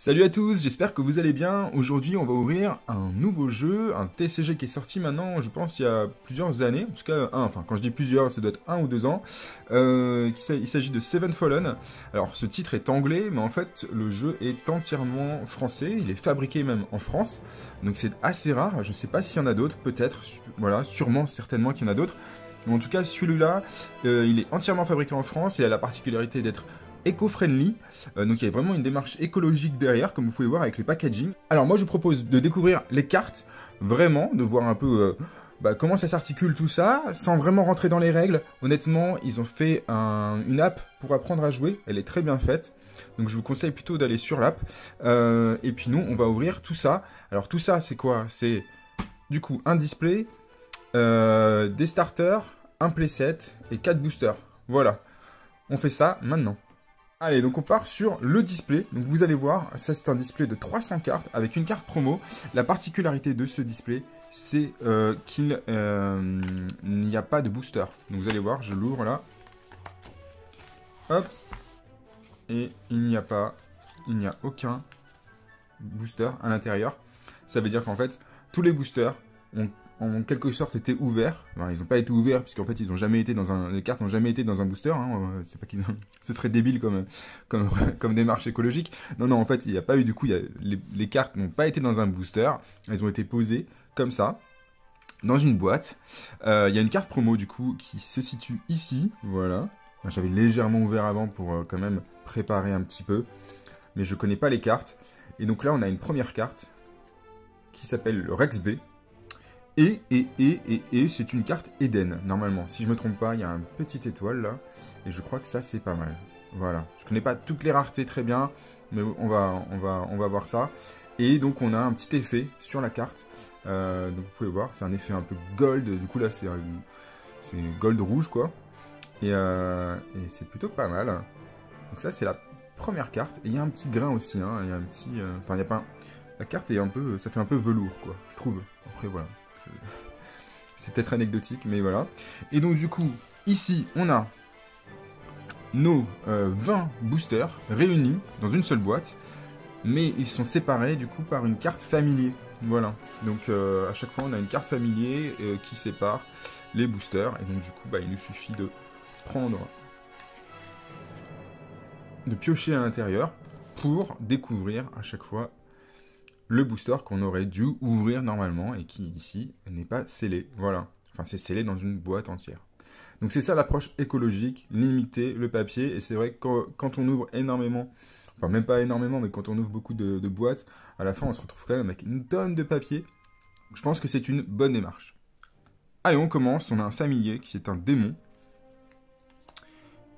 Salut à tous, j'espère que vous allez bien. Aujourd'hui, on va ouvrir un nouveau jeu, un TCG qui est sorti maintenant, je pense, il y a plusieurs années. En tout cas, quand je dis plusieurs, ça doit être 1 ou 2 ans. Il s'agit de Seven Fallen. Alors, ce titre est anglais, mais en fait, le jeu est entièrement français. Il est fabriqué même en France. Donc, c'est assez rare. Je ne sais pas s'il y en a d'autres, peut-être. Voilà, sûrement, certainement qu'il y en a d'autres. En tout cas, celui-là, il est entièrement fabriqué en France. Il a la particularité d'être éco-friendly, donc il y a vraiment une démarche écologique derrière, comme vous pouvez voir avec les packaging. Alors moi je vous propose de découvrir les cartes, vraiment, de voir un peu comment ça s'articule tout ça, sans vraiment rentrer dans les règles. Honnêtement, ils ont fait une app pour apprendre à jouer, elle est très bien faite, donc je vous conseille plutôt d'aller sur l'app. Et puis nous, on va ouvrir tout ça. Alors tout ça, c'est quoi? C'est du coup un display, des starters, un playset et 4 boosters. Voilà, on fait ça maintenant. Allez, donc on part sur le display. Donc vous allez voir, ça c'est un display de 300 cartes avec une carte promo. La particularité de ce display, c'est qu'il n'y a pas de booster. Donc vous allez voir, je l'ouvre là. Hop. Et il n'y a aucun booster à l'intérieur. Ça veut dire qu'en fait, tous les boosters ont en quelque sorte été ouverts. Alors, ils n'ont pas été ouverts puisqu'en fait ils ont jamais été dans les cartes n'ont jamais été dans un booster. Hein. C'est pas qu'ils ont... Ce serait débile comme démarche écologique. Non, en fait il n'y a pas eu du coup. Les cartes n'ont pas été dans un booster. Elles ont été posées comme ça dans une boîte. Il y a une carte promo du coup qui se situe ici. Voilà. J'avais légèrement ouvert avant pour quand même préparer un petit peu, mais je connais pas les cartes. Et donc là on a une première carte qui s'appelle le Rex V. Et c'est une carte Eden, normalement. Si je me trompe pas, il y a une petite étoile là. Et je crois que ça, c'est pas mal. Voilà. Je connais pas toutes les raretés très bien, mais on va voir ça. Et donc, on a un petit effet sur la carte. Donc, vous pouvez voir, c'est un effet un peu gold. Du coup, là, c'est gold rouge, quoi. Et c'est plutôt pas mal. Donc, ça, c'est la première carte. Et il y a un petit grain aussi. Hein. Il y a un petit... Enfin, il n'y a pas... La carte est un peu... Ça fait un peu velours, quoi. Je trouve. Après, voilà. C'est peut-être anecdotique, mais voilà. Et donc du coup, ici, on a nos 20 boosters réunis dans une seule boîte, mais ils sont séparés du coup par une carte familier. Voilà. Donc à chaque fois, on a une carte familier qui sépare les boosters. Et donc du coup, il nous suffit de piocher à l'intérieur pour découvrir à chaque fois le booster qu'on aurait dû ouvrir normalement et qui ici n'est pas scellé. Voilà. Enfin, c'est scellé dans une boîte entière. Donc c'est ça l'approche écologique, limiter le papier. Et c'est vrai que quand on ouvre énormément, enfin même pas énormément, mais quand on ouvre beaucoup de boîtes, à la fin on se retrouve quand même avec une tonne de papier. Je pense que c'est une bonne démarche. Allez, on commence. On a un familier qui est un démon.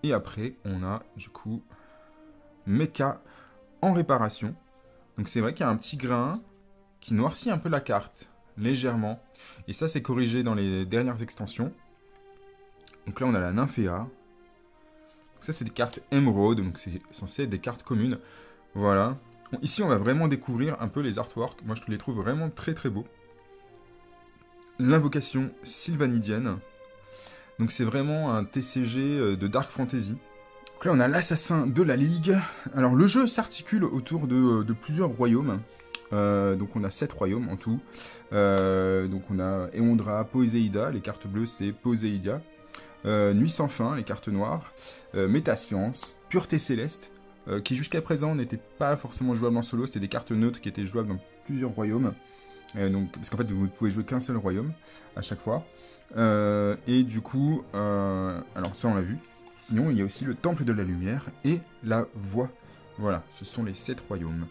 Et après, on a du coup Mecha en réparation. Donc c'est vrai qu'il y a un petit grain qui noircit un peu la carte, légèrement. Et ça, c'est corrigé dans les dernières extensions. Donc là, on a la Nymphéa. Donc ça, c'est des cartes émeraude, donc c'est censé être des cartes communes. Voilà. Bon, ici, on va vraiment découvrir un peu les artworks. Moi, je les trouve vraiment très très beaux. L'invocation sylvanidienne. Donc c'est vraiment un TCG de Dark Fantasy. Donc là, on a l'assassin de la Ligue. Alors, le jeu s'articule autour de plusieurs royaumes. Donc, on a 7 royaumes en tout. Donc, on a Eondra, Poséida. Les cartes bleues, c'est Poséida. Nuit sans fin, les cartes noires. Métascience, Pureté Céleste, qui jusqu'à présent n'était pas forcément jouable en solo. C'était des cartes neutres qui étaient jouables dans plusieurs royaumes. Donc, parce qu'en fait, vous ne pouvez jouer qu'un seul royaume à chaque fois. Et du coup, alors ça, on l'a vu. Sinon, il y a aussi le Temple de la Lumière et la Voix. Voilà, ce sont les 7 royaumes.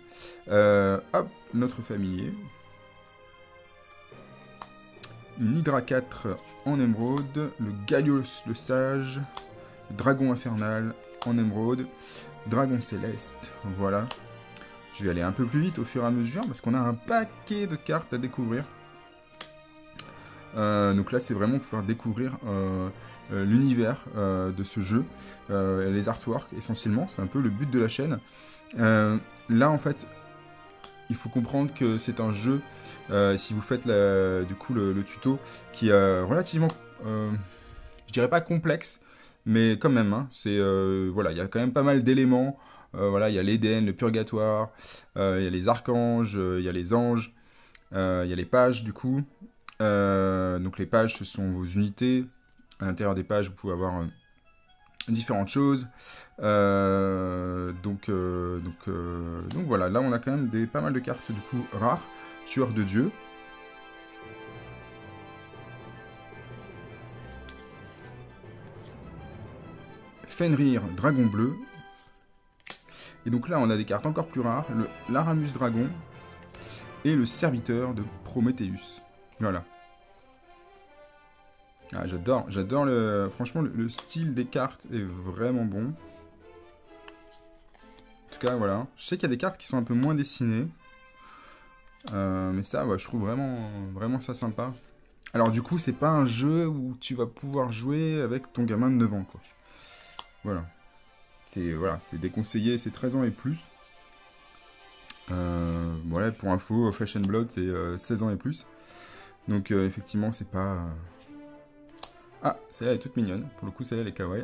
Hop, notre familier. Une Hydra 4 en émeraude. Le Gallios le Sage. Le Dragon Infernal en émeraude. Dragon Céleste. Voilà. Je vais aller un peu plus vite au fur et à mesure parce qu'on a un paquet de cartes à découvrir. Donc là, c'est vraiment pour pouvoir découvrir... l'univers de ce jeu, les artworks essentiellement, c'est un peu le but de la chaîne. Là en fait, il faut comprendre que c'est un jeu, si vous faites du coup le tuto, qui est relativement, je dirais pas complexe, Mais quand même, hein, voilà, il y a quand même pas mal d'éléments. Voilà, il y a l'Éden, le purgatoire, il y a les archanges, il y a les anges, il y a les pages du coup. Donc les pages, ce sont vos unités. À l'intérieur des pages, vous pouvez avoir différentes choses. Donc voilà, là on a quand même pas mal de cartes du coup rares. Tueur de Dieu. Fenrir, dragon bleu. Et donc là on a des cartes encore plus rares. L'Aramus dragon et le serviteur de Prométhéeus. Voilà. Ah, j'adore franchement le style des cartes est vraiment bon. En tout cas, voilà. Je sais qu'il y a des cartes qui sont un peu moins dessinées. Mais ça, ouais, je trouve vraiment ça sympa. Alors du coup, c'est pas un jeu où tu vas pouvoir jouer avec ton gamin de 9 ans, quoi. Voilà. C'est déconseillé, c'est 13 ans et plus. Voilà, pour info, Flesh and Blood, c'est 16 ans et plus. Donc effectivement, c'est pas... Ah, celle-là elle est toute mignonne. Pour le coup, celle-là elle est kawaii.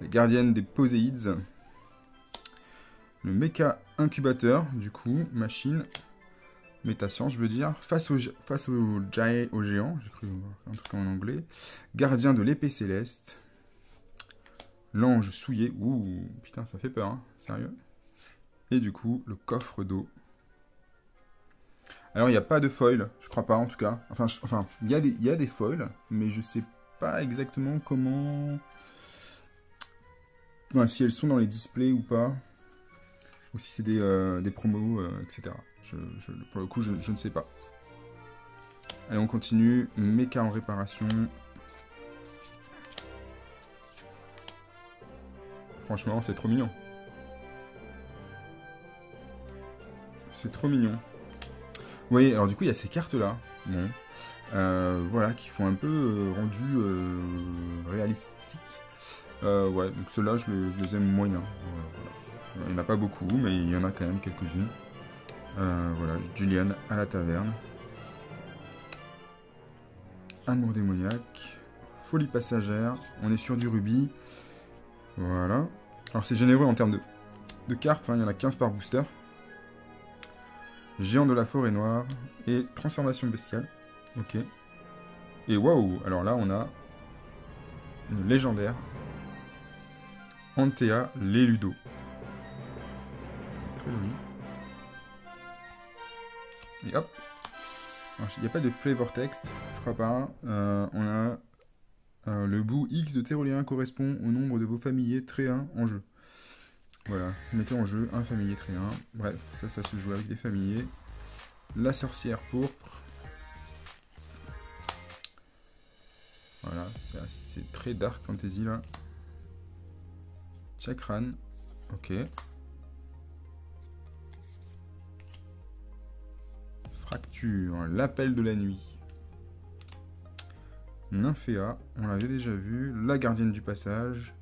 La gardienne des Poséides. Le méca incubateur, du coup, machine. Métascience, je veux dire. Face au géant. J'ai cru voir un truc en anglais. Gardien de l'épée céleste. L'ange souillé. Ouh, putain, ça fait peur, hein. Sérieux. Et du coup, le coffre d'eau. Alors, il n'y a pas de foil, je crois pas en tout cas. Enfin, il y a des foils, mais je sais pas exactement comment... Ouais, si elles sont dans les displays ou pas. Ou si c'est des promos, etc. Pour le coup, je ne sais pas. Allez, on continue. Mecha en réparation. Franchement, c'est trop mignon. C'est trop mignon. Oui, alors du coup, il y a ces cartes-là. Bon. Voilà, qui font un peu rendu réalistique. Ouais, donc ceux-là, je les aime moyen. Voilà. Il n'y en a pas beaucoup, mais il y en a quand même quelques-unes. Voilà, Julian à la taverne. Amour démoniaque. Folie passagère. On est sur du rubis. Voilà. Alors c'est généreux en termes de cartes, hein, il y en a 15 par booster. Géant de la forêt noire et transformation bestiale. Ok. Et waouh, alors là on a une légendaire. Antea Leludo. Très joli. Et hop. Il n'y a pas de flavor text, je crois pas. On a le bout X de Théroléen correspond au nombre de vos familiers trait 1 en jeu. Voilà, mettez en jeu un familier trait 1. Bref, ça se joue avec des familiers. La sorcière pourpre. Voilà, c'est très dark fantasy là. Chakran, ok. Fracture, l'appel de la nuit. Nymphéa, on l'avait déjà vu. La gardienne du passage.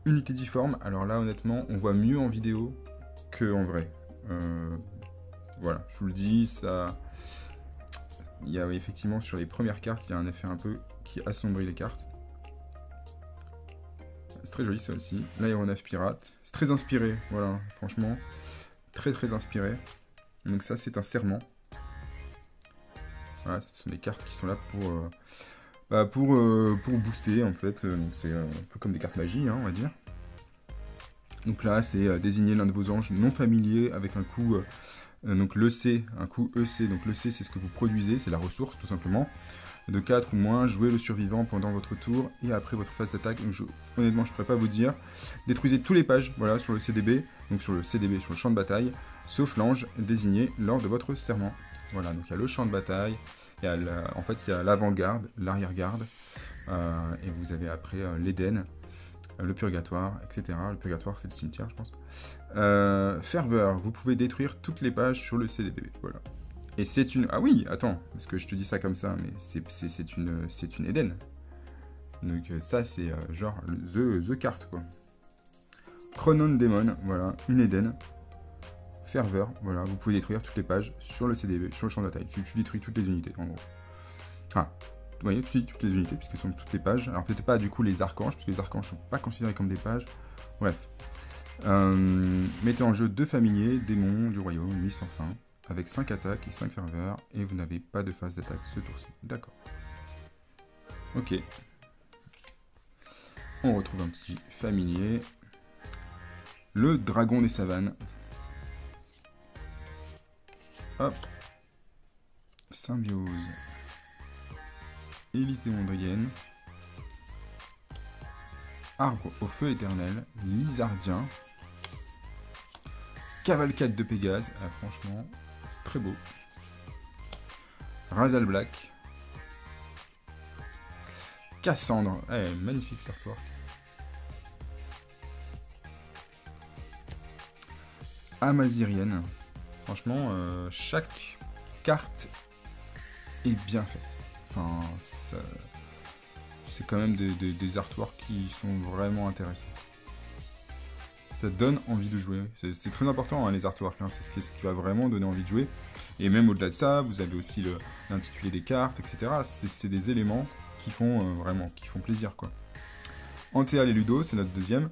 Unité difforme, alors là honnêtement, on voit mieux en vidéo que en vrai. Voilà, je vous le dis, ça... Il y a effectivement sur les premières cartes, il y a un effet un peu qui assombrit les cartes. C'est très joli ça aussi. L'aéronef pirate. C'est très inspiré, voilà, franchement. Très très inspiré. Donc ça c'est un serment. Voilà, ce sont des cartes qui sont là pour booster en fait. Donc c'est un peu comme des cartes magie, hein, on va dire. Donc là c'est désigner l'un de vos anges non familiers avec un coup... donc le C, un coup EC, donc le C c'est ce que vous produisez, c'est la ressource tout simplement. De 4 ou moins, jouez le survivant pendant votre tour et après votre phase d'attaque. Donc honnêtement je ne pourrais pas vous dire. Détruisez tous les pages, voilà, sur le CDB, donc sur le champ de bataille, sauf l'ange désigné lors de votre serment. Voilà, donc il y a le champ de bataille, en fait il y a l'avant-garde, l'arrière-garde, et vous avez après l'Éden, le purgatoire, etc. Le purgatoire c'est le cimetière je pense. Ferveur, vous pouvez détruire toutes les pages sur le CDB, voilà. Et c'est une... Ah oui, attends, parce que je te dis ça comme ça, mais c'est une Eden. Donc ça, c'est genre the carte, quoi. Chronon Demon, voilà, une Eden. ferveur. Voilà, vous pouvez détruire toutes les pages sur le CDB, sur le champ de bataille. Tu détruis toutes les unités, en gros. Enfin, vous voyez, tu dis toutes les unités, puisque ce sont toutes les pages. Alors peut-être pas du coup les archanges, puisque les archanges ne sont pas considérés comme des pages. Bref. Mettez en jeu 2 familiers, démons du royaume, nuit sans fin, avec 5 attaques et 5 ferveurs, et vous n'avez pas de phase d'attaque ce tour-ci. D'accord. Ok. On retrouve un petit familier. Le dragon des savanes. Hop. Symbiose. Élite émondrienne. Arbre au feu éternel. Lizardien. Cavalcade de Pégase. Ah, franchement, c'est très beau. Razal Black. Cassandre. Eh, magnifique cet artwork. Amazirienne. Franchement, chaque carte est bien faite. Enfin, c'est quand même des artworks qui sont vraiment intéressants. Ça donne envie de jouer. C'est très important, hein, les artworks. Hein, c'est ce qui va vraiment donner envie de jouer. Et même au-delà de ça, vous avez aussi l'intitulé des cartes, etc. C'est des éléments qui font vraiment, qui font plaisir, quoi. Antéal et Ludo, c'est notre deuxième.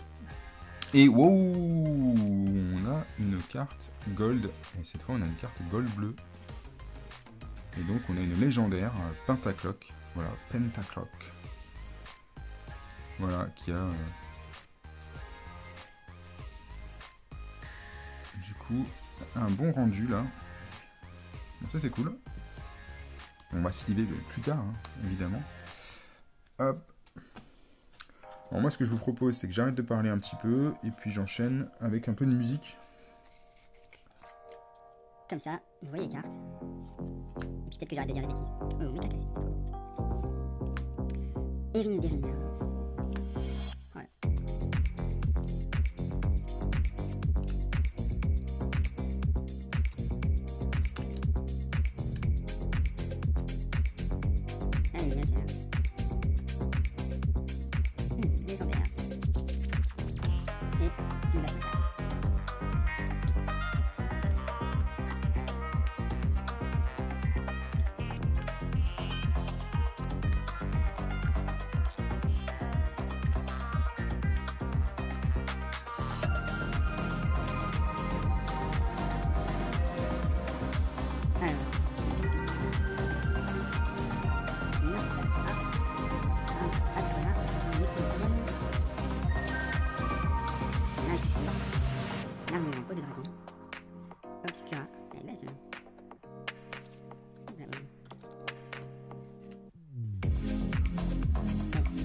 Et wow, on a une carte gold, et cette fois on a une carte gold bleu. Et donc on a une légendaire, Pentaclock, voilà, Pentaclock. Voilà, qui a... du coup, un bon rendu là. Donc ça c'est cool. On va se liver plus tard, hein, évidemment. Hop. Alors moi ce que je vous propose c'est que j'arrête de parler un petit peu et puis j'enchaîne avec un peu de musique. Comme ça, vous voyez les cartes. Et puis peut-être que j'arrête de dire des bêtises. Oh, mais t'as cassé. Erin Derrina. Voilà. Ah, elle est bien celle-là. Légendaire. Et une bataille.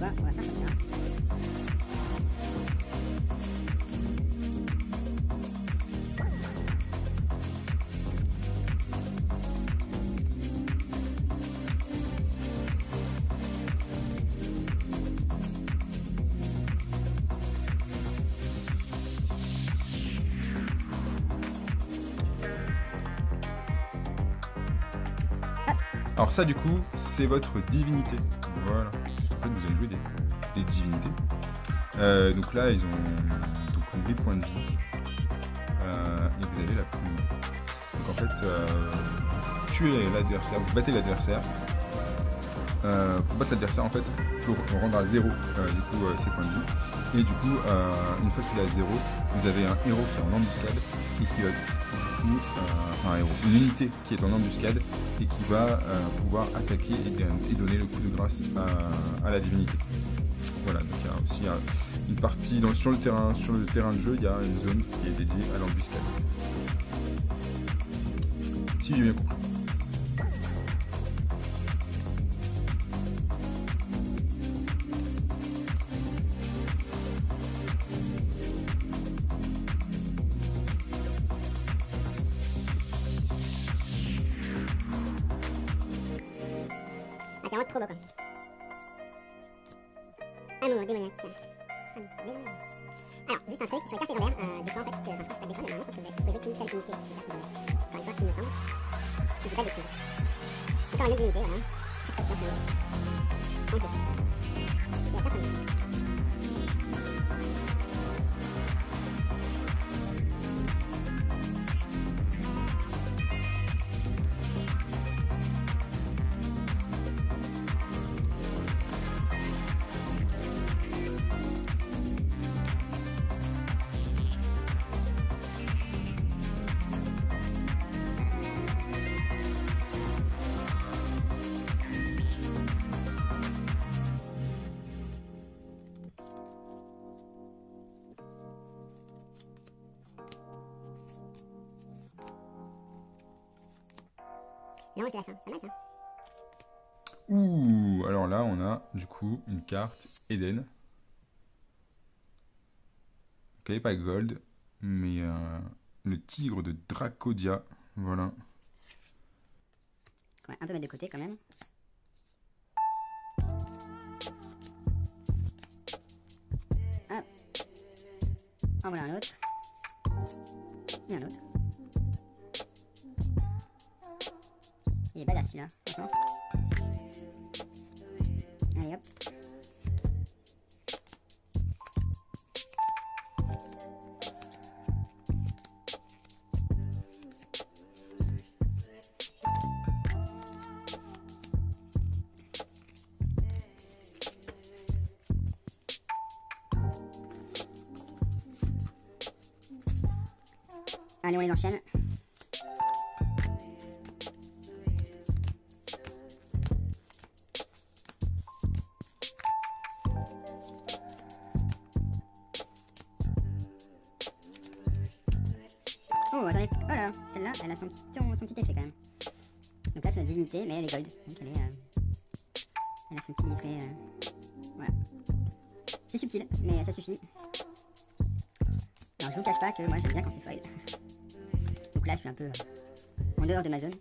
On va faire comme ça. Alors ça du coup, c'est votre divinité. Voilà. Parce qu'en fait, vous allez jouer des divinités. Donc là, ils ont donc 8 points de vie. Et vous avez la plume. Donc en fait, vous tuez l'adversaire, vous battez l'adversaire. Pour battre l'adversaire, en fait, il faut rendre à 0 du coup ses points de vie. Et du coup, une fois qu'il est à 0, vous avez un héros qui est en embuscade et qui va enfin un héros, une unité qui est en embuscade et qui va pouvoir attaquer et donner le coup de grâce à la divinité. Voilà, donc il y a aussi une partie sur le terrain de jeu, il y a une zone qui est dédiée à l'embuscade. Si j'ai bien compris. C'est vraiment trop beau quoi. Un moment démoniaque. Ah oui, c'est légendaire. Alors, juste un truc, sur les cartes légendaires, des fois en fait, enfin je pense que ça déconne, mais normalement quand vous pouvez jouer qu'une seule unité, c'est-à-dire que enfin une fois qu'il me semble, je ne peux pas le détruire. Encore une autre unité, voilà. Très très bien, c'est bon. Et la carte en est. L'ange de la fin, c'est pas mal ça. Ouh, alors là, on a du coup une carte Eden. Donc, elle n'est pas gold, mais le tigre de Dracodia. Voilà. On va un peu mettre de côté quand même. Hop. En voilà un autre. Et un autre. Il est badass celui-là, franchement. Allez hop. Allez, on les enchaîne. Oh, attendez. Oh là là, celle-là, elle a son petit effet quand même. Donc là, c'est notre divinité, mais elle est gold. Donc elle a son petit listré. Voilà. C'est subtil, mais ça suffit. Alors, je vous cache pas que moi, j'aime bien quand c'est foil. Donc là, je suis un peu en dehors de ma zone.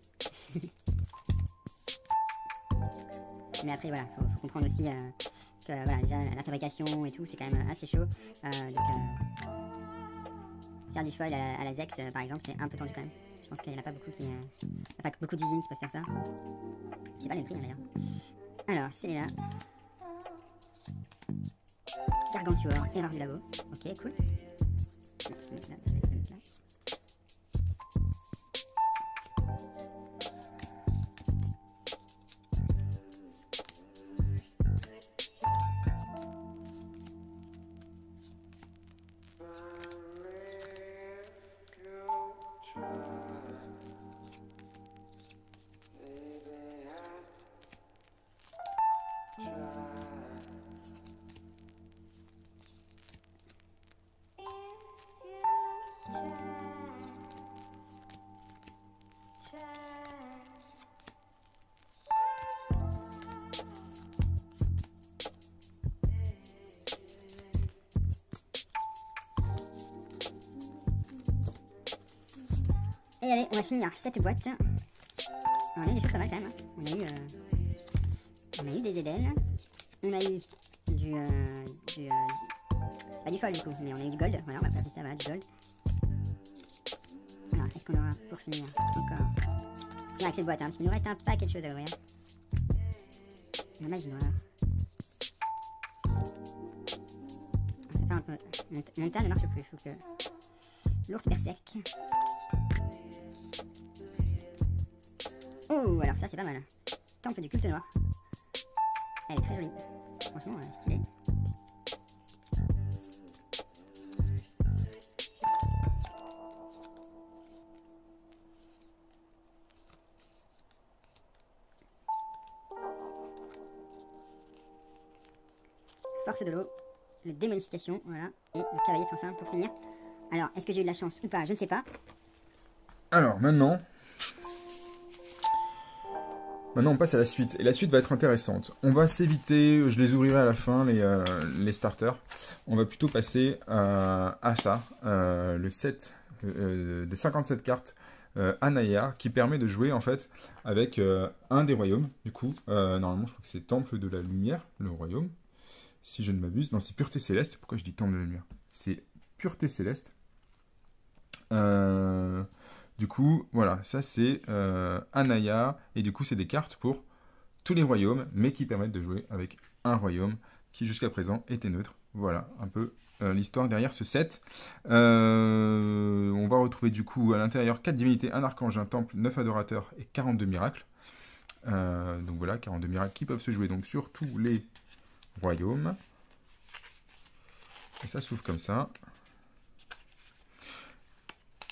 Mais après, voilà, faut comprendre aussi que voilà, déjà, la fabrication et tout, c'est quand même assez chaud. Faire du foil à la Zex, par exemple, c'est un peu tendu quand même. Je pense qu'il n'y en a pas beaucoup d'usines qui peuvent faire ça. C'est pas le même prix, hein, d'ailleurs. Alors, c'est là. Gargantuar, erreur du labo. Ok, cool. Je vais le mettre là, je vais le mettre là. Et allez, on va finir cette boîte. On a eu des choses pas mal quand même. Hein. On a eu des Eden. On a eu pas du foil du coup, mais on a eu du gold. Voilà, on va appeler ça, voilà, du gold. Alors, est-ce qu'on aura pour finir encore avec cette boîte, hein, parce qu'il nous reste un paquet de choses à ouvrir. La magie noire. Ça fait un peu... Monta ne marche plus, faut que... L'ours berserk. Oh, alors ça c'est pas mal. Temple du culte noir. Elle est très jolie. Franchement, stylée. Force de l'eau, le démonification, voilà, et le cavalier sans fin pour finir. Alors, est-ce que j'ai eu de la chance ou pas? Je ne sais pas. Alors maintenant, on passe à la suite. Et la suite va être intéressante. On va s'éviter, je les ouvrirai à la fin, les starters. On va plutôt passer à ça, le set des 57 cartes Anaya, qui permet de jouer en fait avec un des royaumes. Du coup, normalement, je crois que c'est Temple de la Lumière, le royaume. Si je ne m'abuse. Non, c'est Pureté Céleste. Pourquoi je dis Temple de la Lumière? C'est Pureté Céleste. Du coup, voilà, ça c'est Anaya, et du coup c'est des cartes pour tous les royaumes, mais qui permettent de jouer avec un royaume qui jusqu'à présent était neutre. Voilà, un peu l'histoire derrière ce set. On va retrouver du coup à l'intérieur 4 divinités, un archange, un temple, 9 adorateurs et 42 miracles. Donc voilà, 42 miracles qui peuvent se jouer donc sur tous les royaumes. Et ça s'ouvre comme ça.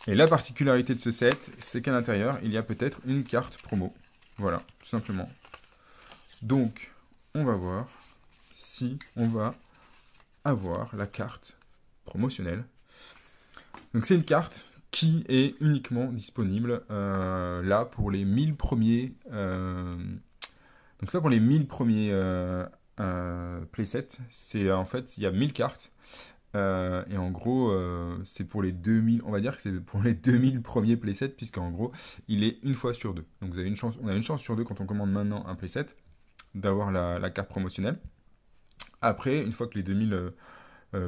Et la particularité de ce set, c'est qu'à l'intérieur, il y a peut-être une carte promo. Voilà, tout simplement. Donc, on va voir si on va avoir la carte promotionnelle. Donc, c'est une carte qui est uniquement disponible là pour les 1000 premiers. Donc là pour les 1000 premiers playsets, c'est en fait il y a 1000 cartes. Et en gros, c'est pour les 2000, on va dire que c'est pour les 2000 premiers playsets, puisqu'en gros, il est une fois sur deux. Donc vous avez une chance, on a une chance sur deux quand on commande maintenant un playset d'avoir la carte promotionnelle. Après, une fois que les 2000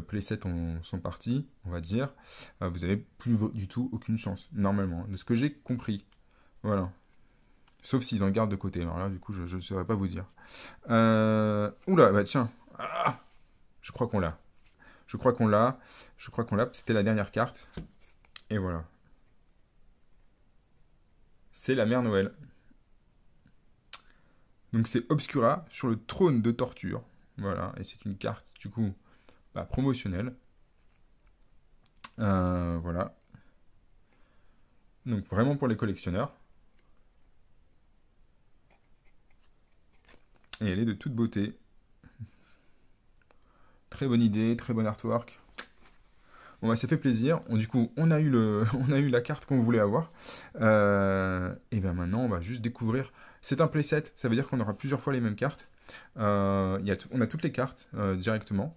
playsets sont partis, on va dire, vous avez plus du tout aucune chance, normalement, de ce que j'ai compris. Voilà. Sauf s'ils en gardent de côté. Alors là, du coup, je ne saurais pas vous dire. Oula, bah tiens. Ah, je crois qu'on l'a. Je crois qu'on l'a. C'était la dernière carte. Et voilà. C'est la Mère Noël. Donc c'est Obscura sur le trône de torture. Voilà. Et c'est une carte, du coup, promotionnelle. Voilà. Donc vraiment pour les collectionneurs. Et elle est de toute beauté. Très bonne idée, très bon artwork. Bon bah ça fait plaisir. Du coup, on a eu la carte qu'on voulait avoir. Et bien maintenant, on va juste découvrir. C'est un playset, ça veut dire qu'on aura plusieurs fois les mêmes cartes. On a toutes les cartes directement.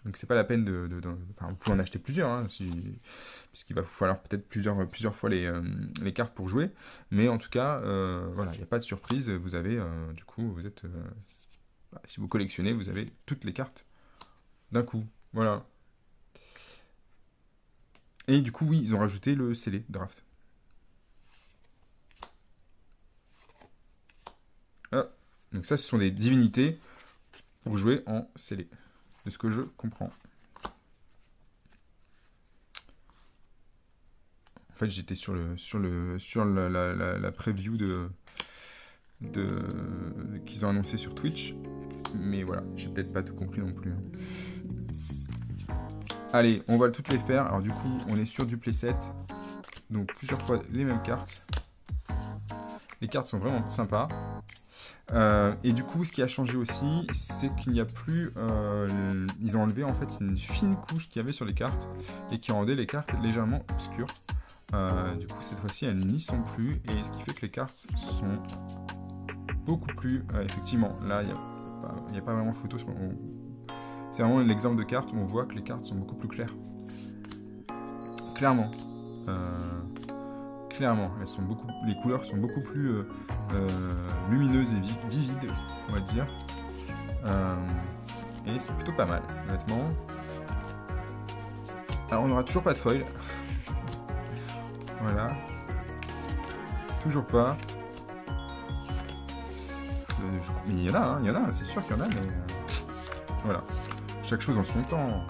Donc c'est pas la peine vous pouvez en acheter plusieurs, hein, puisqu'il va vous falloir peut-être plusieurs fois les cartes pour jouer. Mais en tout cas, voilà, il n'y a pas de surprise. Vous avez, du coup, vous êtes, si vous collectionnez, vous avez toutes les cartes d'un coup. Voilà. Et du coup, oui, ils ont rajouté le scellé draft. Ah, donc ça, ce sont des divinités pour jouer en scellé. De ce que je comprends. En fait, j'étais sur la preview qu'ils ont annoncé sur Twitch. Mais voilà, j'ai peut-être pas tout compris non plus. Allez, on va toutes les faire. Alors du coup, on est sur du playset. Donc plusieurs fois les mêmes cartes. Les cartes sont vraiment sympas. Et du coup, ce qui a changé aussi, c'est qu'il n'y a plus... ils ont enlevé en fait une fine couche qu'il y avait sur les cartes et qui rendait les cartes légèrement obscures. Du coup, cette fois-ci, elles n'y sont plus. Et ce qui fait que les cartes sont beaucoup plus... effectivement, là, il n'y a pas vraiment photo sur... C'est vraiment l'exemple de carte où on voit que les cartes sont beaucoup plus claires. Clairement. Clairement, les couleurs sont beaucoup plus lumineuses et vivides, on va dire. Et c'est plutôt pas mal, honnêtement. Alors, on n'aura toujours pas de foil. Voilà. Toujours pas. Mais il y en a, c'est sûr qu'il y en a, mais voilà. Chaque chose en son temps.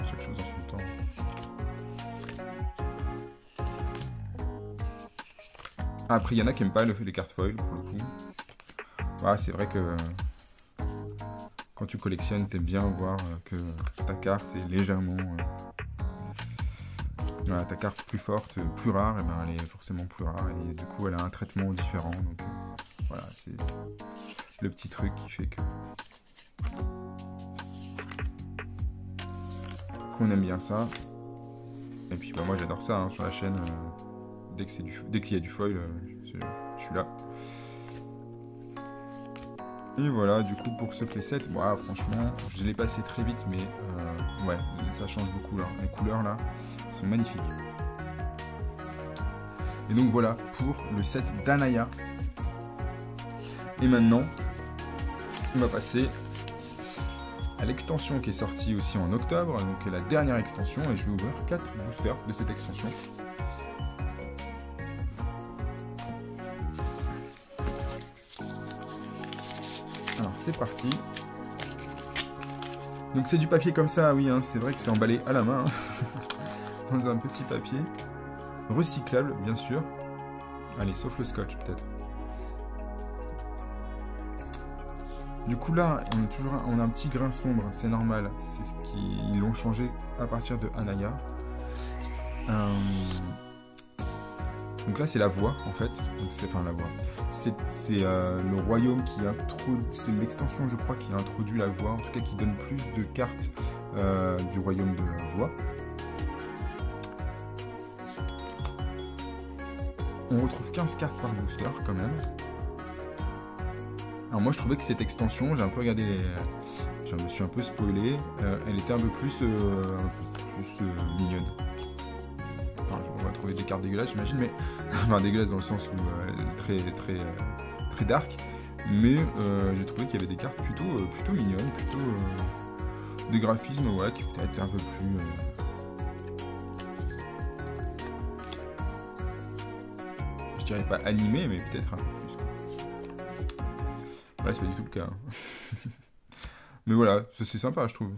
Après, il y en a qui n'aiment pas les cartes foil, pour le coup. Ouais, c'est vrai que quand tu collectionnes, t'aimes bien voir que ta carte est légèrement... voilà, ta carte plus forte, plus rare, et ben elle est forcément plus rare, et du coup, elle a un traitement différent. Donc voilà, c'est le petit truc qui fait que... qu'on aime bien ça. Et puis moi j'adore ça, hein, sur la chaîne. Dès qu'il y a du foil, je suis là. Et voilà, du coup pour ce playset, bon, franchement, je l'ai passé très vite, mais ouais, ça change beaucoup là. Les couleurs là sont magnifiques. Et donc voilà pour le set d'Anaya. Et maintenant, on va passer à l'extension qui est sortie aussi en octobre, donc la dernière extension, et je vais ouvrir 4 boosters de cette extension. Alors c'est parti. Donc c'est du papier comme ça, oui, hein, c'est vrai que c'est emballé à la main, hein, dans un petit papier, recyclable bien sûr. Allez, sauf le scotch peut-être. Du coup là, on a un petit grain sombre, c'est normal, c'est ce qu'ils l'ont changé à partir de Anaya. Donc là c'est la voix en fait, la voix. C'est le royaume qui introduit, c'est l'extension je crois qui a introduit la voix, en tout cas qui donne plus de cartes du royaume de la voix. On retrouve 15 cartes par booster quand même. Alors moi je trouvais que cette extension, j'ai un peu regardé je me suis un peu spoilé, elle était un peu plus mignonne. Enfin, on va trouver des cartes dégueulasses j'imagine, mais enfin dégueulasses dans le sens où très dark. Mais j'ai trouvé qu'il y avait des cartes plutôt mignonnes, plutôt des graphismes ouais, qui peut-être un peu plus je dirais pas animé, mais peut-être un peu plus. Ouais, c'est pas du tout le cas. Mais voilà, c'est sympa, je trouve.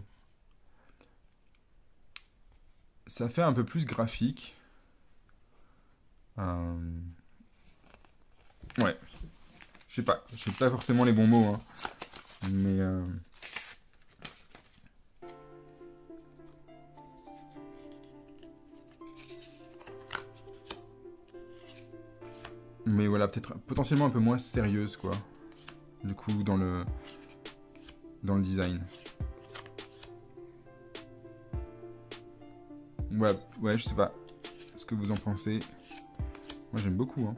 Ça fait un peu plus graphique. Ouais. Je sais pas forcément les bons mots, hein. Mais mais voilà, peut-être potentiellement un peu moins sérieuse, quoi. Du coup, dans le design. Ouais, je sais pas ce que vous en pensez. Moi, j'aime beaucoup, hein.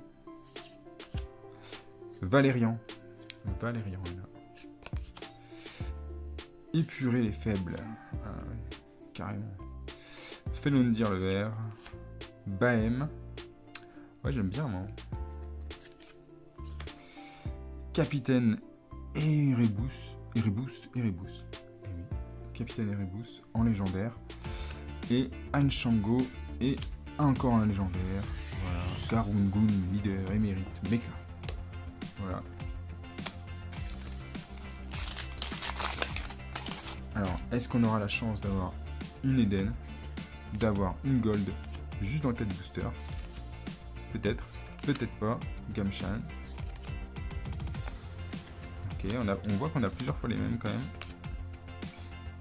Valérian est là. Épurer les faibles. Ah, ouais, carrément. Felondir le vert. Bahem. Ouais, j'aime bien, moi. Capitaine Erebus. Eh oui. Capitaine Erebus en légendaire. Et Anshango et encore un légendaire. Voilà. Garungun, leader émérite, mecha. Voilà. Alors, est-ce qu'on aura la chance d'avoir une Eden, d'avoir une Gold juste dans le 4 booster? Peut-être, peut-être pas. Gamshan. Ok, on voit qu'on a plusieurs fois les mêmes quand même.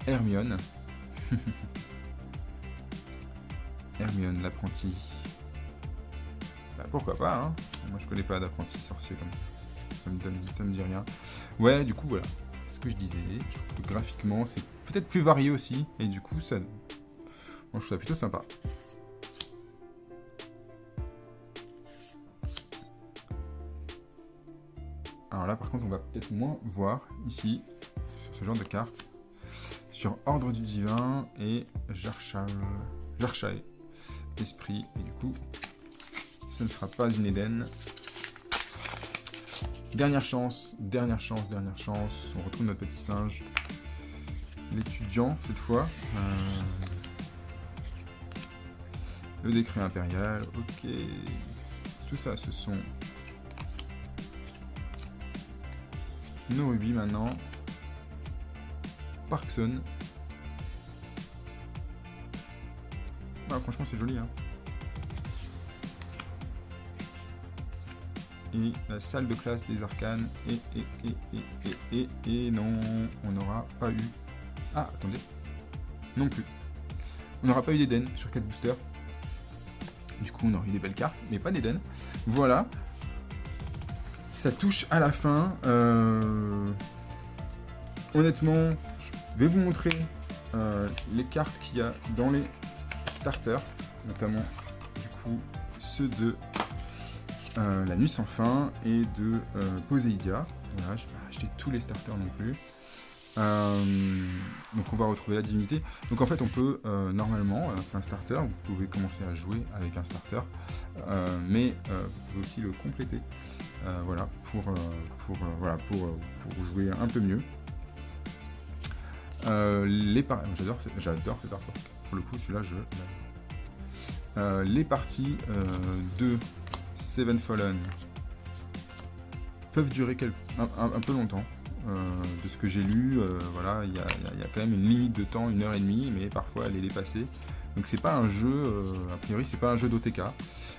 Hermione. Hermione, l'apprenti. Bah pourquoi pas, hein. Moi je connais pas d'apprenti sorcier comme ça. Ça me dit rien. Ouais, du coup voilà. C'est ce que je disais. Je trouve que graphiquement c'est peut-être plus varié aussi. Et du coup ça. Moi je trouve ça plutôt sympa. Alors là par contre on va peut-être moins voir ici sur ce genre de carte. Sur Ordre du Divin et Jarchae. Esprit. Et du coup ce ne sera pas une Eden. Dernière chance. On retrouve notre petit singe. L'étudiant cette fois. Le décret impérial. Ok. Tout ça ce sont nos rubis maintenant. Parkson. Ah, franchement c'est joli, hein. Et la salle de classe des arcanes. Et non, on n'aura pas eu. Ah, attendez. Non plus. On n'aura pas eu d'Eden sur 4 boosters. Du coup, on aura eu des belles cartes, mais pas d'Eden. Voilà. Ça touche à la fin. Honnêtement, je vais vous montrer les cartes qu'il y a dans les starters. Notamment, du coup, ceux de La Nuit sans fin et de Poséidia. Voilà, je vais pas acheter tous les starters non plus. Donc on va retrouver la divinité. Donc en fait on peut normalement, c'est un starter, vous pouvez commencer à jouer avec un starter, mais vous pouvez aussi le compléter. Voilà, pour jouer un peu mieux. J'adore cet artwork. Pour le coup celui-là les parties de Seven Fallen peuvent durer un peu longtemps. De ce que j'ai lu, voilà, il y a quand même une limite de temps, 1h30, mais parfois elle est dépassée. Donc c'est pas un jeu, a priori c'est pas un jeu d'OTK,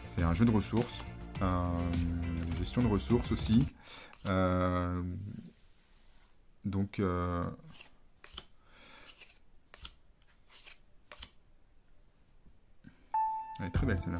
c'est un jeu de ressources, gestion de ressources aussi. Donc elle est très belle celle-là.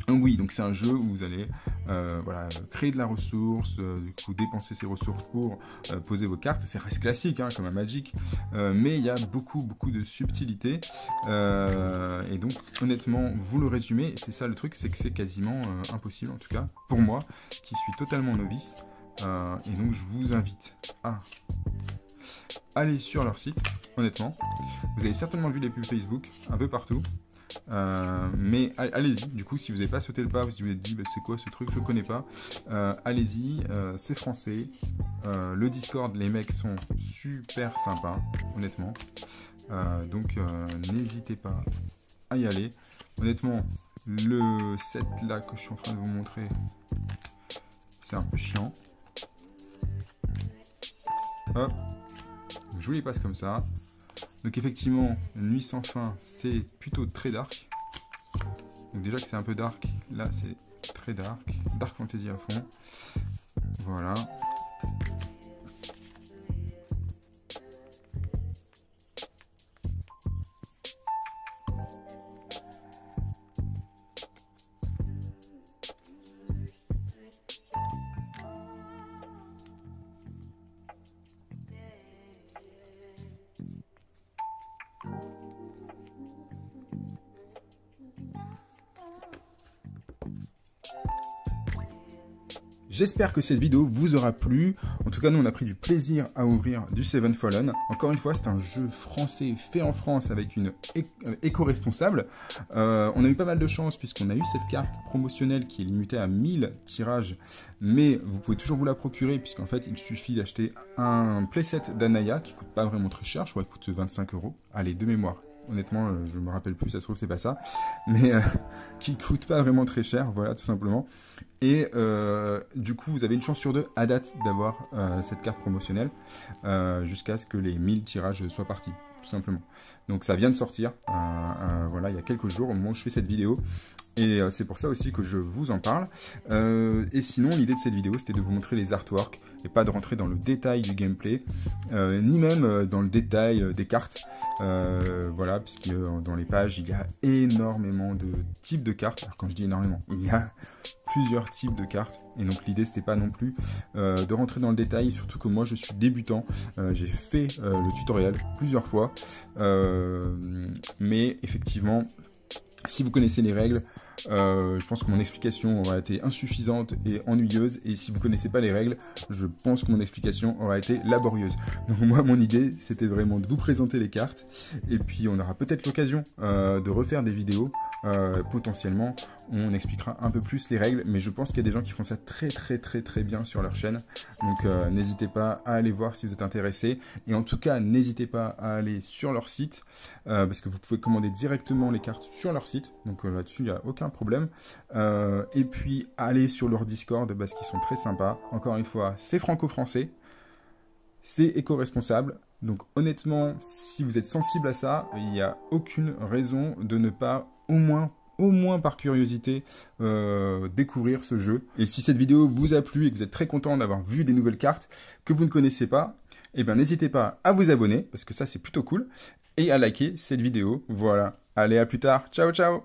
Donc oui, donc c'est un jeu où vous allez voilà, créer de la ressource, du coup dépenser ses ressources pour poser vos cartes. C'est reste classique hein, comme un Magic, mais il y a beaucoup de subtilités, et donc honnêtement vous le résumez, et c'est ça le truc, c'est que c'est quasiment impossible, en tout cas pour moi qui suis totalement novice, et donc je vous invite à aller sur leur site. Honnêtement, vous avez certainement vu les pubs Facebook un peu partout, mais allez-y. Du coup, si vous n'avez pas sauté le pas, si vous vous êtes dit bah, c'est quoi ce truc, je ne connais pas, allez-y, c'est français. Le Discord, les mecs sont super sympas, honnêtement. Donc n'hésitez pas à y aller. Honnêtement, le set là que je suis en train de vous montrer, c'est un peu chiant. Hop, je vous les passe comme ça. Donc effectivement, Nuit sans fin, c'est plutôt très dark. Donc déjà que c'est un peu dark, là c'est très dark. Dark fantasy à fond. Voilà. J'espère que cette vidéo vous aura plu. En tout cas, nous, on a pris du plaisir à ouvrir du Seven Fallen. Encore une fois, c'est un jeu français fait en France avec une éco-responsable. On a eu pas mal de chance puisqu'on a eu cette carte promotionnelle qui est limitée à 1000 tirages. Mais vous pouvez toujours vous la procurer puisqu'en fait, il suffit d'acheter un playset d'Anaya qui coûte pas vraiment très cher. Je crois qu'il coûte 25 €. Allez, de mémoire. Honnêtement, je me rappelle plus, ça se trouve c'est pas ça, mais qui coûte pas vraiment très cher, voilà, tout simplement. Et du coup, vous avez une chance sur deux à date d'avoir cette carte promotionnelle jusqu'à ce que les 1000 tirages soient partis, tout simplement. Donc ça vient de sortir, voilà, il y a quelques jours au moment où je fais cette vidéo. Et c'est pour ça aussi que je vous en parle. Et sinon, l'idée de cette vidéo, c'était de vous montrer les artworks et pas de rentrer dans le détail du gameplay, ni même dans le détail des cartes. Voilà, puisque dans les pages, il y a énormément de types de cartes. Alors quand je dis énormément, il y a plusieurs types de cartes. Et donc l'idée, c'était pas non plus de rentrer dans le détail, surtout que moi, je suis débutant. J'ai fait le tutoriel plusieurs fois. Mais effectivement, si vous connaissez les règles, je pense que mon explication aura été insuffisante et ennuyeuse. Et si vous ne connaissez pas les règles, je pense que mon explication aura été laborieuse. Donc moi, mon idée, c'était vraiment de vous présenter les cartes. Et puis, on aura peut-être l'occasion de refaire des vidéos. Potentiellement, on expliquera un peu plus les règles. Mais je pense qu'il y a des gens qui font ça très bien sur leur chaîne. Donc, n'hésitez pas à aller voir si vous êtes intéressé. Et en tout cas, n'hésitez pas à aller sur leur site. Parce que vous pouvez commander directement les cartes sur leur site. Donc là-dessus, il n'y a aucun problème. Et puis allez sur leur Discord parce qu'ils sont très sympas. Encore une fois, c'est franco-français, c'est éco-responsable. Donc honnêtement, si vous êtes sensible à ça, il n'y a aucune raison de ne pas au moins par curiosité découvrir ce jeu. Et si cette vidéo vous a plu et que vous êtes très content d'avoir vu des nouvelles cartes que vous ne connaissez pas, eh bien n'hésitez pas à vous abonner parce que ça c'est plutôt cool et à liker cette vidéo. Voilà. Allez, à plus tard. Ciao ciao.